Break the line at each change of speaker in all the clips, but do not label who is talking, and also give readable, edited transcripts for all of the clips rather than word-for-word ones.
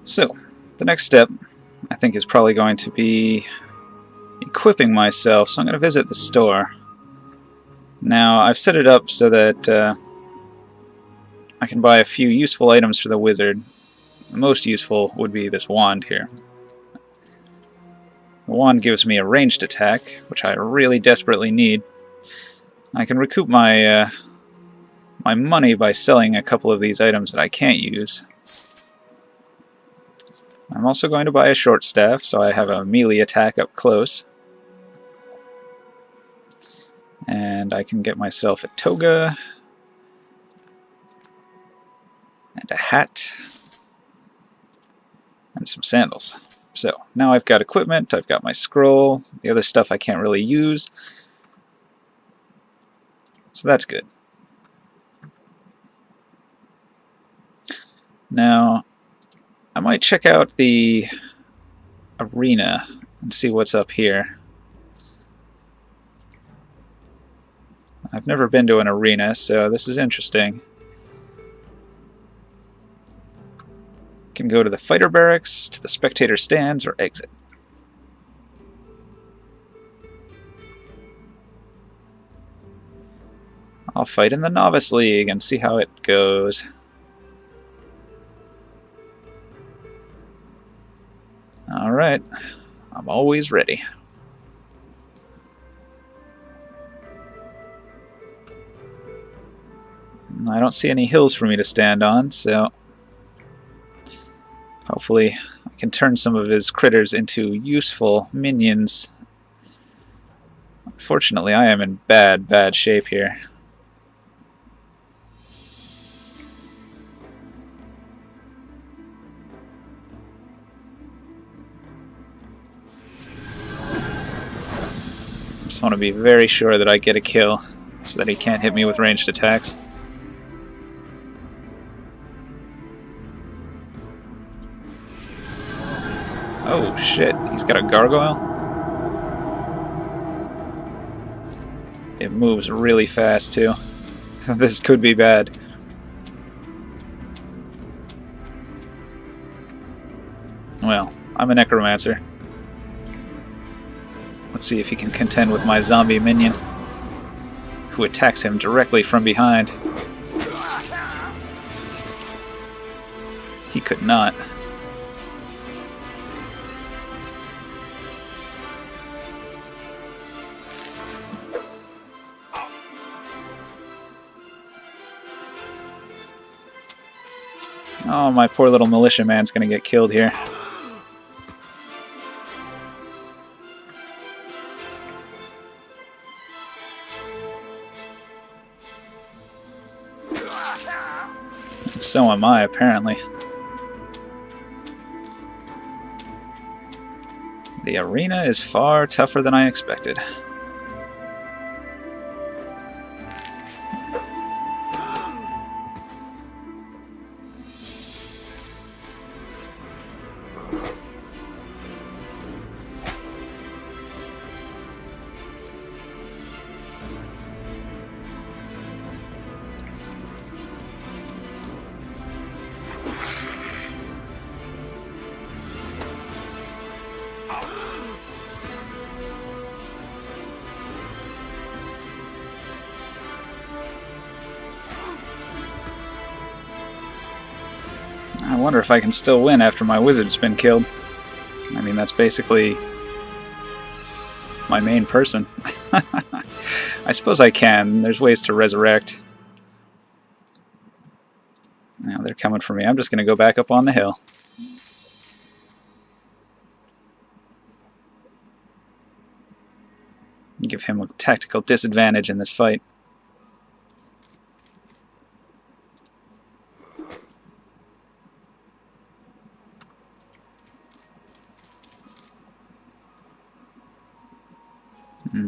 So, the next step, I think, is probably going to be equipping myself, so I'm going to visit the store. Now, I've set it up so that I can buy a few useful items for the wizard. The most useful would be this wand here. The wand gives me a ranged attack, which I really desperately need. I can recoup my my money by selling a couple of these items that I can't use. I'm also going to buy a short staff, so I have a melee attack up close. And I can get myself a toga, and a hat, and some sandals. So, now I've got equipment, I've got my scroll, the other stuff I can't really use. So that's good. Now, I might check out the arena and see what's up here. I've never been to an arena, so this is interesting. Can go to the fighter barracks, to the spectator stands, or exit. I'll fight in the Novice League and see how it goes. Alright, I'm always ready. I don't see any hills for me to stand on, so hopefully I can turn some of his critters into useful minions. Unfortunately, I am in bad shape here. Just want to be very sure that I get a kill so that he can't hit me with ranged attacks. Oh shit, he's got a gargoyle? It moves really fast too. This could be bad. Well, I'm a necromancer. Let's see if he can contend with my zombie minion, who attacks him directly from behind. He could not. Oh, my poor little militia man's gonna get killed here. And so am I, apparently. The arena is far tougher than I expected. I wonder if I can still win after my wizard's been killed. I mean, that's basically my main person. I suppose I can. There's ways to resurrect. Now they're coming for me. I'm just going to go back up on the hill. Give him a tactical disadvantage in this fight.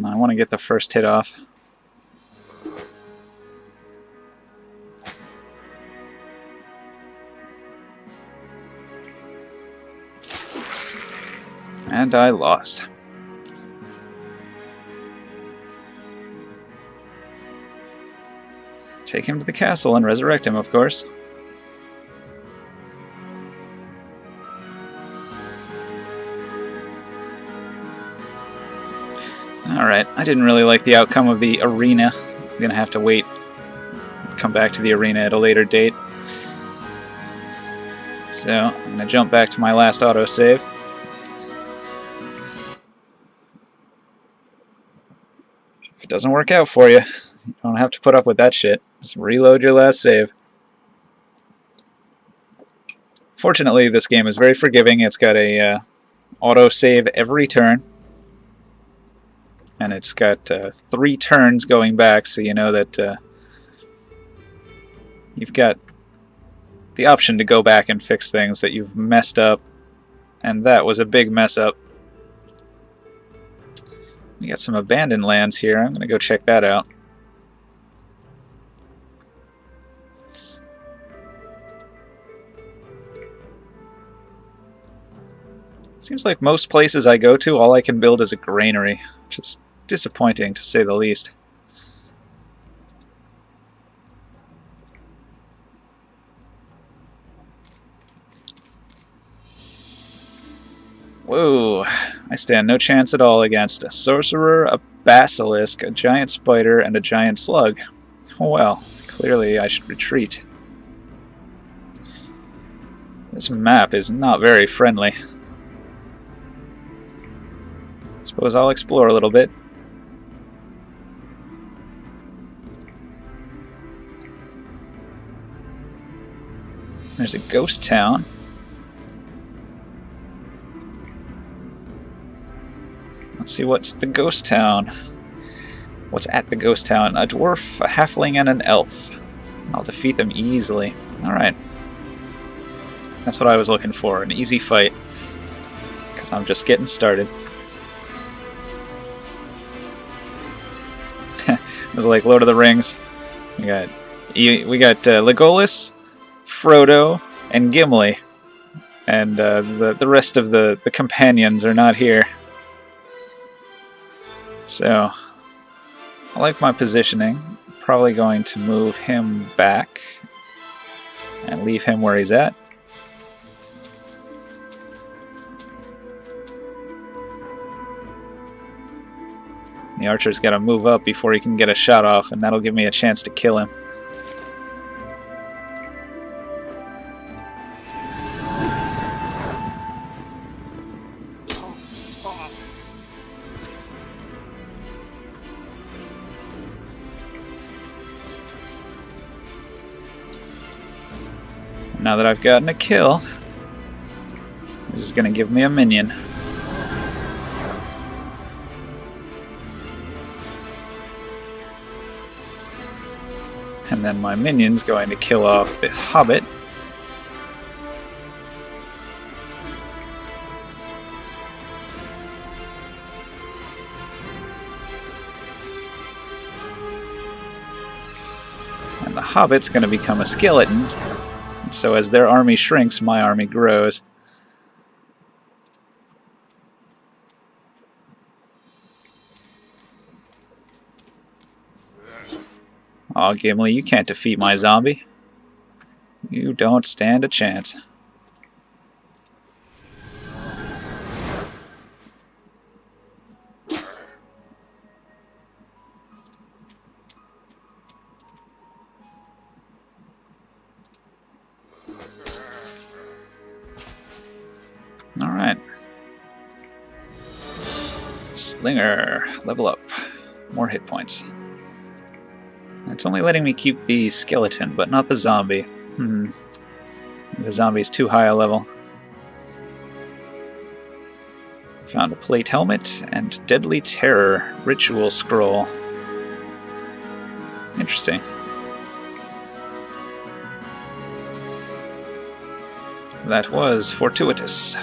I want to get the first hit off. And I lost. Take him to the castle and resurrect him, of course. Alright, I didn't really like the outcome of the arena. I'm gonna have to wait, come back to the arena at a later date. So, I'm gonna jump back to my last autosave. If it doesn't work out for you, you don't have to put up with that shit. Just reload your last save. Fortunately, this game is very forgiving. It's got a autosave every turn. And it's got 3 turns going back, so you know that you've got the option to go back and fix things that you've messed up. And that was a big mess up. We got some abandoned lands here. I'm going to go check that out. Seems like most places I go to, all I can build is a granary, which is disappointing to say the least. Whoa, I stand no chance at all against a sorcerer, a basilisk, a giant spider, and a giant slug. Well, clearly I should retreat. This map is not very friendly. Suppose I'll explore a little bit. There's a ghost town. Let's see what's the ghost town. What's at the ghost town? A dwarf, a halfling, and an elf. I'll defeat them easily. Alright. That's what I was looking for, an easy fight. Because I'm just getting started. It was like Lord of the Rings. We got Legolas, Frodo, and Gimli. And the rest of the companions are not here. So, I like my positioning. Probably going to move him back and leave him where he's at. The archer's got to move up before he can get a shot off, and that'll give me a chance to kill him. Now that I've gotten a kill, this is going to give me a minion. And then my minion's going to kill off the hobbit. And the hobbit's going to become a skeleton. And so as their army shrinks, my army grows. Aw, Gimli, you can't defeat my zombie. You don't stand a chance. Alright. Slinger, level up. More hit points. It's only letting me keep the skeleton, but not the zombie. The zombie's too high a level. Found a plate helmet and Deadly Terror ritual scroll. Interesting. That was fortuitous.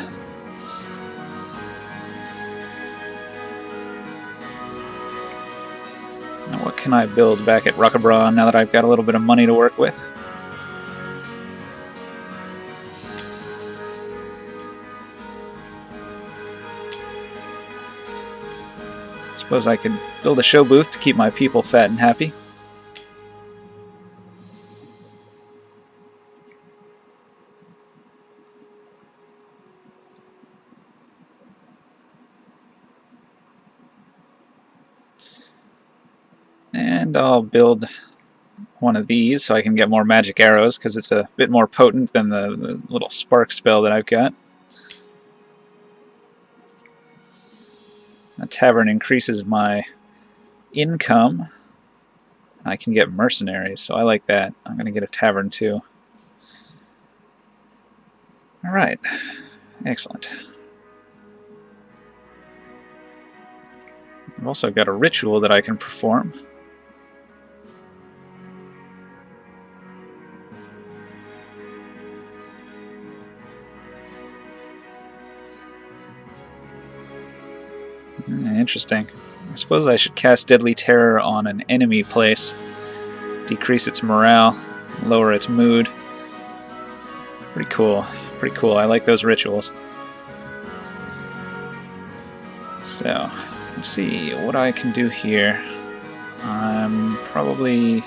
Now what can I build back at Rockabra now that I've got a little bit of money to work with? Suppose I could build a show booth to keep my people fat and happy. And I'll build one of these so I can get more magic arrows, because it's a bit more potent than the little spark spell that I've got. A tavern increases my income. I can get mercenaries, so I like that. I'm going to get a tavern too. Alright, excellent. I've also got a ritual that I can perform. Interesting. I suppose I should cast Deadly Terror on an enemy place, decrease its morale, lower its mood. Pretty cool. Pretty cool. I like those rituals. So, let's see what I can do here. I'm probably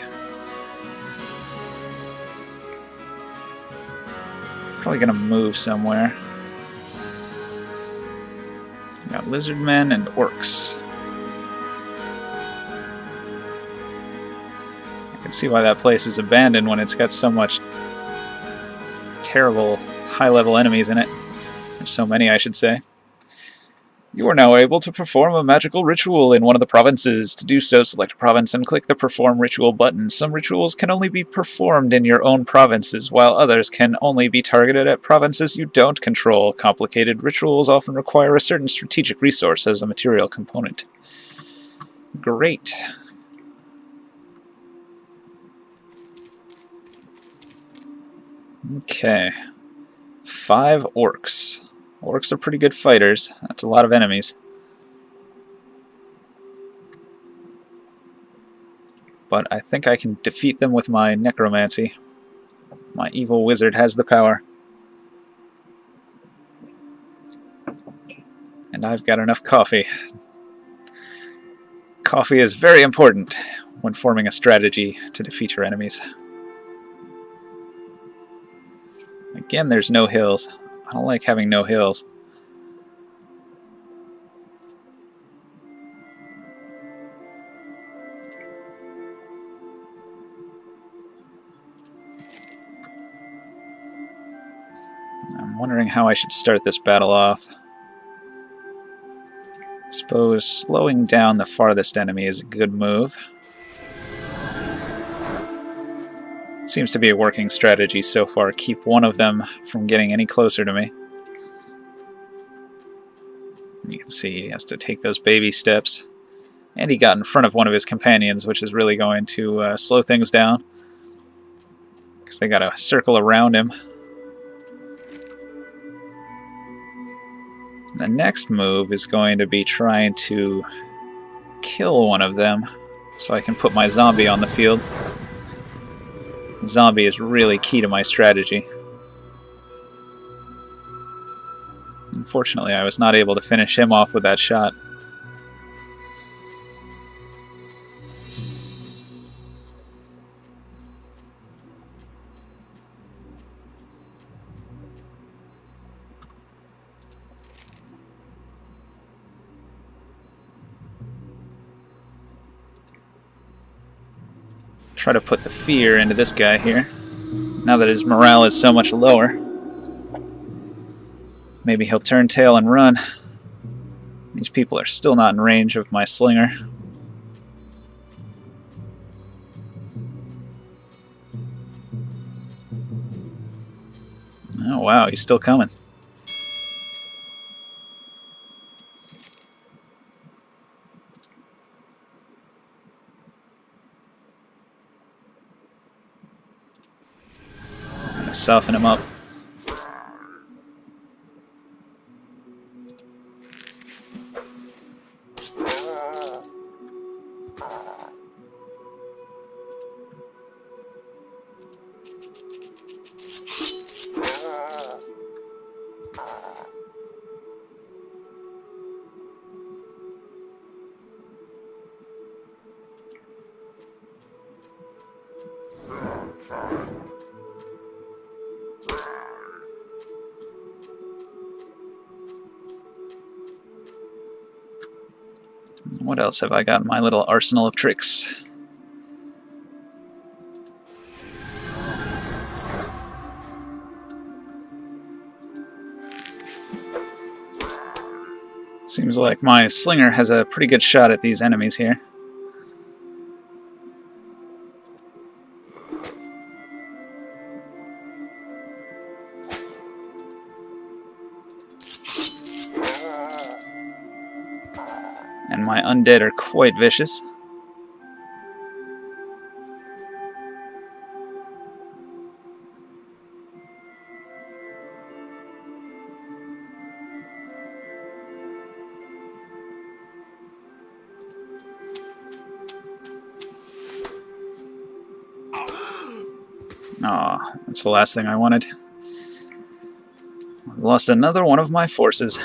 gonna move somewhere. We got lizard men and orcs. I can see why that place is abandoned when it's got so much terrible high-level enemies in it. There's so many, I should say. You are now able to perform a magical ritual in one of the provinces. To do so, select a province and click the Perform Ritual button. Some rituals can only be performed in your own provinces, while others can only be targeted at provinces you don't control. Complicated rituals often require a certain strategic resource as a material component. Great. Okay. 5 orcs. Orcs are pretty good fighters. That's a lot of enemies. But I think I can defeat them with my necromancy. My evil wizard has the power. And I've got enough coffee. Coffee is very important when forming a strategy to defeat your enemies. Again, there's no hills. I don't like having no hills. I'm wondering how I should start this battle off. Suppose slowing down the farthest enemy is a good move. Seems to be a working strategy so far. Keep one of them from getting any closer to me. You can see he has to take those baby steps. And he got in front of one of his companions, which is really going to slow things down. Because they got to circle around him. The next move is going to be trying to kill one of them so I can put my zombie on the field. Zombie is really key to my strategy. Unfortunately, I was not able to finish him off with that shot. Try to put the fear into this guy here, now that his morale is so much lower. Maybe he'll turn tail and run. These people are still not in range of my slinger. Oh wow, he's still coming. Soften him up. What else have I got in my little arsenal of tricks? Seems like my slinger has a pretty good shot at these enemies here. And my undead are quite vicious. Aw, that's the last thing I wanted. I lost another one of my forces.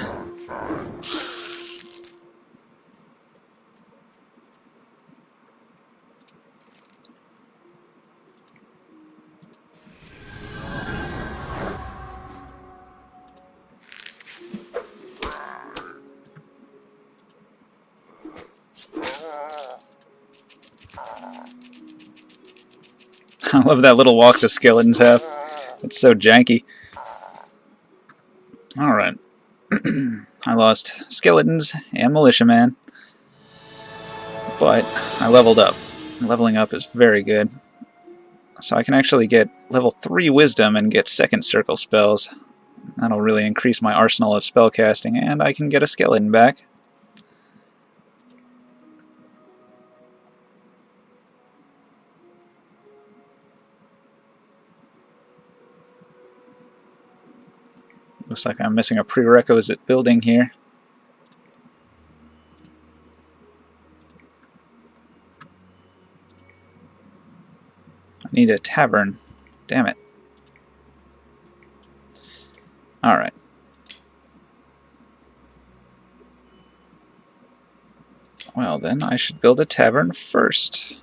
I love that little walk the skeletons have. It's so janky. Alright. I lost skeletons and militiaman, but I leveled up. Leveling up is very good. So I can actually get level 3 wisdom and get second circle spells. That'll really increase my arsenal of spellcasting, and I can get a skeleton back. Looks like I'm missing a prerequisite building here. I need a tavern. Damn it. Alright. Well then, I should build a tavern first.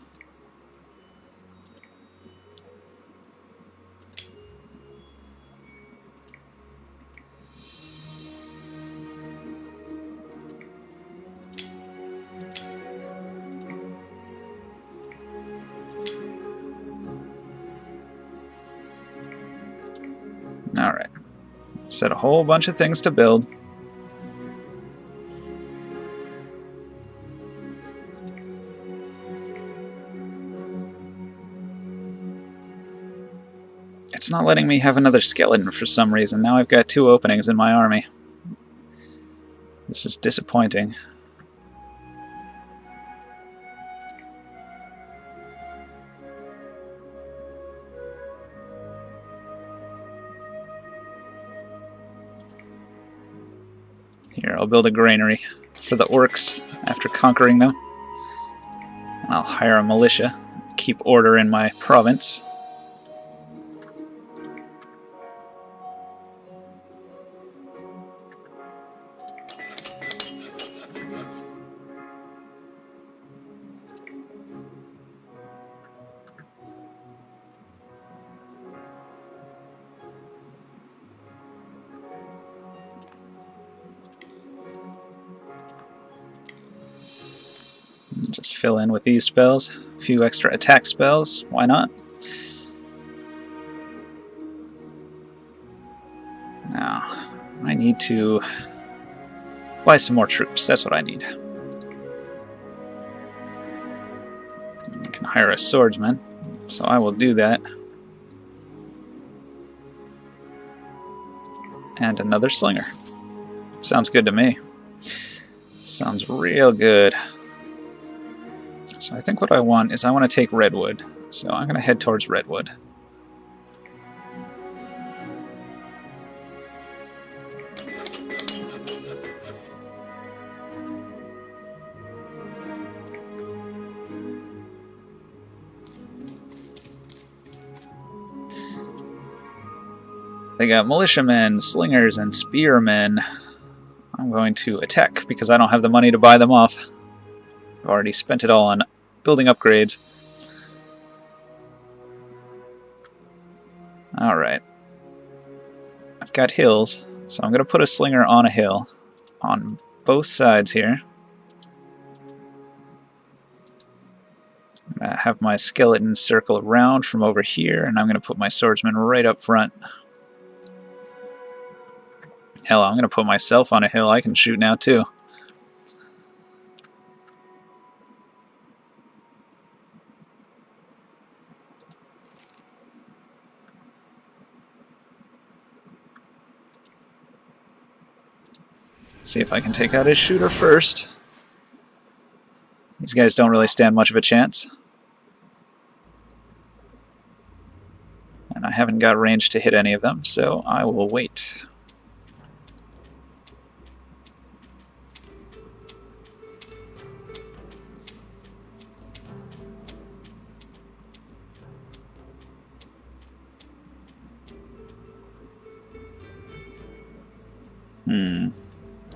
Alright. Set a whole bunch of things to build. It's not letting me have another skeleton for some reason. Now I've got 2 openings in my army. This is disappointing. Here, I'll build a granary for the orcs after conquering them. I'll hire a militia, keep order in my province. Just fill in with these spells. A few extra attack spells, why not? Now, I need to buy some more troops. That's what I need. I can hire a swordsman, so I will do that. And another slinger. Sounds good to me. Sounds real good. So I think what I want is I want to take Redwood. So I'm going to head towards Redwood. They got militiamen, slingers, and spearmen. I'm going to attack because I don't have the money to buy them off. I've already spent it all on building upgrades. Alright. I've got hills, so I'm going to put a slinger on a hill on both sides here. I'm going to have my skeleton circle around from over here, and I'm going to put my swordsman right up front. Hell, I'm going to put myself on a hill. I can shoot now, too. See if I can take out his shooter first. These guys don't really stand much of a chance. And I haven't got range to hit any of them, so I will wait.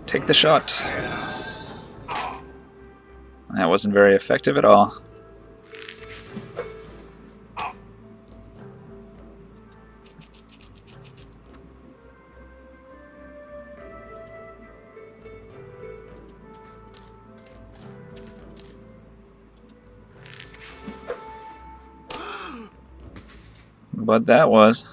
Take the shot. That wasn't very effective at all. But that was.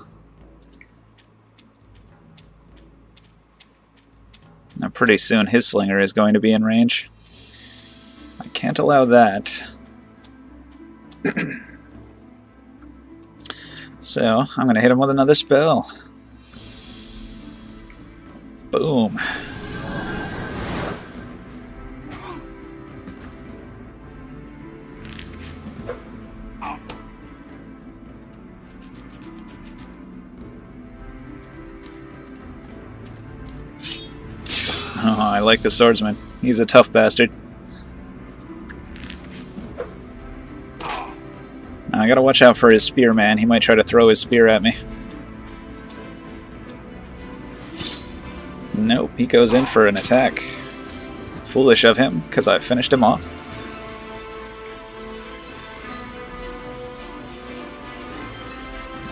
Now pretty soon his slinger is going to be in range. I can't allow that. So I'm going to hit him with another spell. Boom. Oh, I like the swordsman. He's a tough bastard. Now I gotta watch out for his spear, man. He might try to throw his spear at me. Nope, he goes in for an attack. Foolish of him, because I finished him off.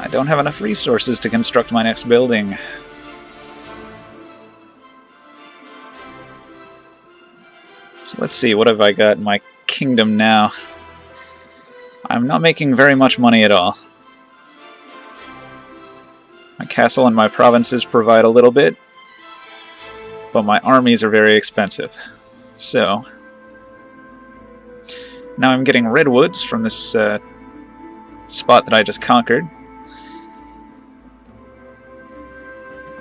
I don't have enough resources to construct my next building. So let's see, what have I got in my kingdom now? I'm not making very much money at all. My castle and my provinces provide a little bit, but my armies are very expensive. So, now I'm getting redwoods from this spot that I just conquered.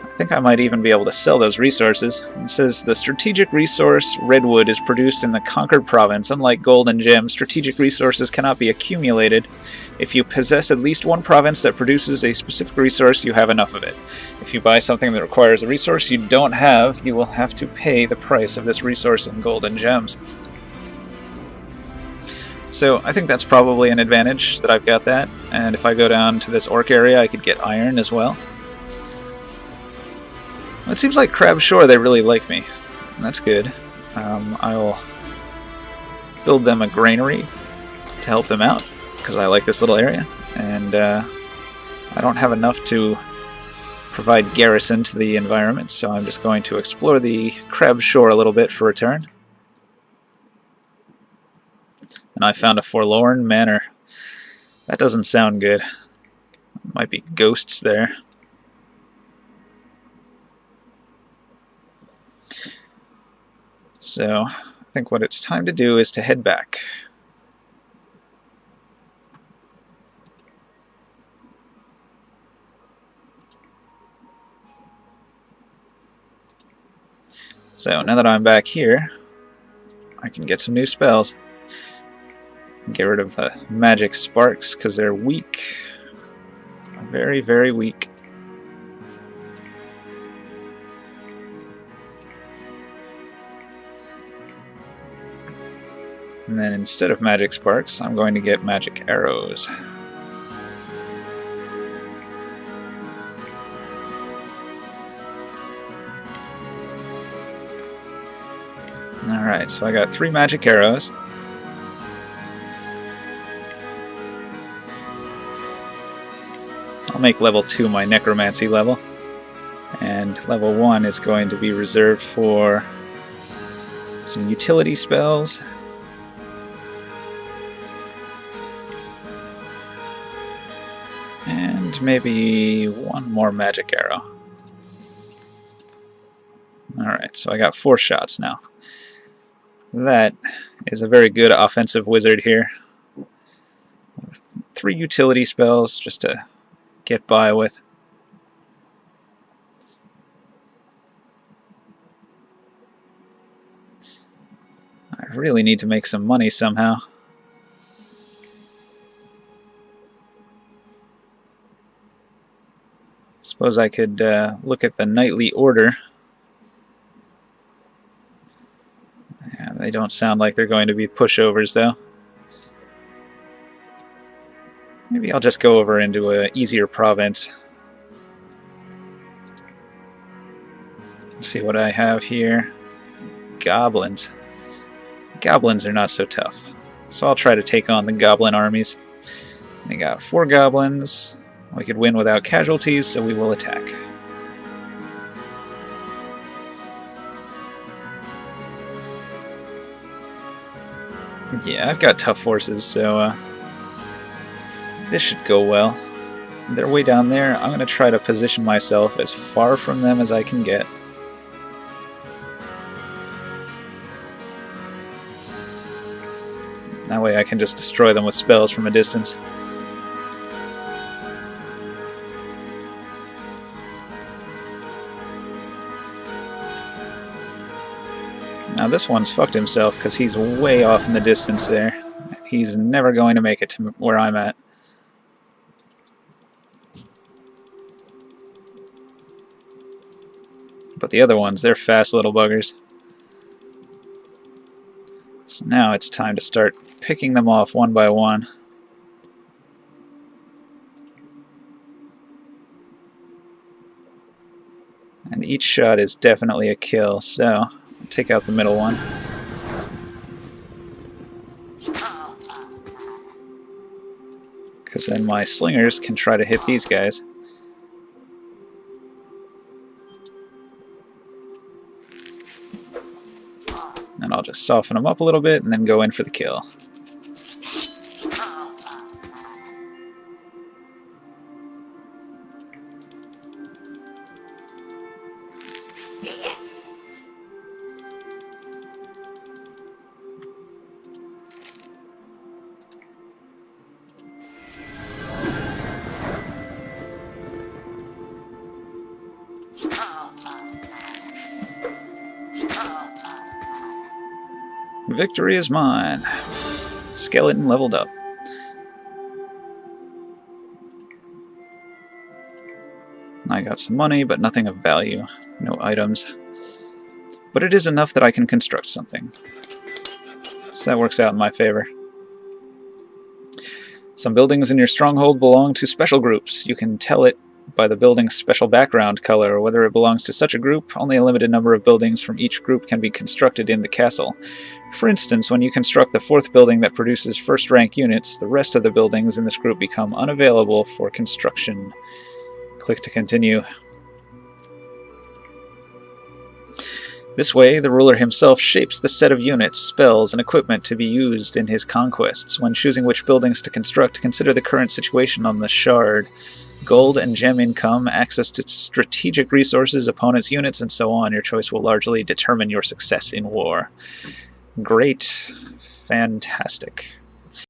I think I might even be able to sell those resources. It says the strategic resource redwood is produced in the conquered province. Unlike gold and gems, strategic resources cannot be accumulated. If you possess at least one province that produces a specific resource, you have enough of it. If you buy something that requires a resource you don't have, you will have to pay the price of this resource in gold and gems. So I think that's probably an advantage that I've got that. And if I go down to this orc area, I could get iron as well. It seems like Crab Shore, they really like me. And that's good. I'll build them a granary to help them out, because I like this little area. And I don't have enough to provide garrison to the environment, so I'm just going to explore the Crab Shore a little bit for a turn. And I found a forlorn manor. That doesn't sound good. Might be ghosts there. So, I think what it's time to do is to head back. So, now that I'm back here, I can get some new spells. Get rid of the magic sparks, because they're weak. Very, very weak. And then instead of magic sparks, I'm going to get magic arrows. Alright, so I got 3 magic arrows. I'll make level 2 my necromancy level. And level 1 is going to be reserved for some utility spells. And maybe 1 more magic arrow. Alright, so I got 4 shots now. That is a very good offensive wizard here. 3 utility spells just to get by with. I really need to make some money somehow. Suppose I could look at the nightly order. Yeah, they don't sound like they're going to be pushovers, though. Maybe I'll just go over into an easier province. Let's see what I have here. Goblins. Goblins are not so tough, so I'll try to take on the goblin armies. They got 4 goblins. We could win without casualties, so we will attack. Yeah, I've got tough forces, so this should go well. They're way down there. I'm going to try to position myself as far from them as I can get. That way I can just destroy them with spells from a distance. Now this one's fucked himself because he's way off in the distance there. He's never going to make it to where I'm at. But the other ones, they're fast little buggers. So now it's time to start picking them off one by one. And each shot is definitely a kill, so I'll take out the middle one. Because then my slingers can try to hit these guys. And I'll just soften them up a little bit and then go in for the kill. Victory is mine. Skeleton leveled up. I got some money, but nothing of value. No items. But it is enough that I can construct something. So that works out in my favor. Some buildings in your stronghold belong to special groups. You can tell it by the building's special background color, or whether it belongs to such a group. Only a limited number of buildings from each group can be constructed in the castle. For instance, when you construct the 4th building that produces first-rank units, the rest of the buildings in this group become unavailable for construction. Click to continue. This way, the ruler himself shapes the set of units, spells, and equipment to be used in his conquests. When choosing which buildings to construct, consider the current situation on the shard. Gold and gem income, access to strategic resources, opponents' units, and so on. Your choice will largely determine your success in war. Great. Fantastic.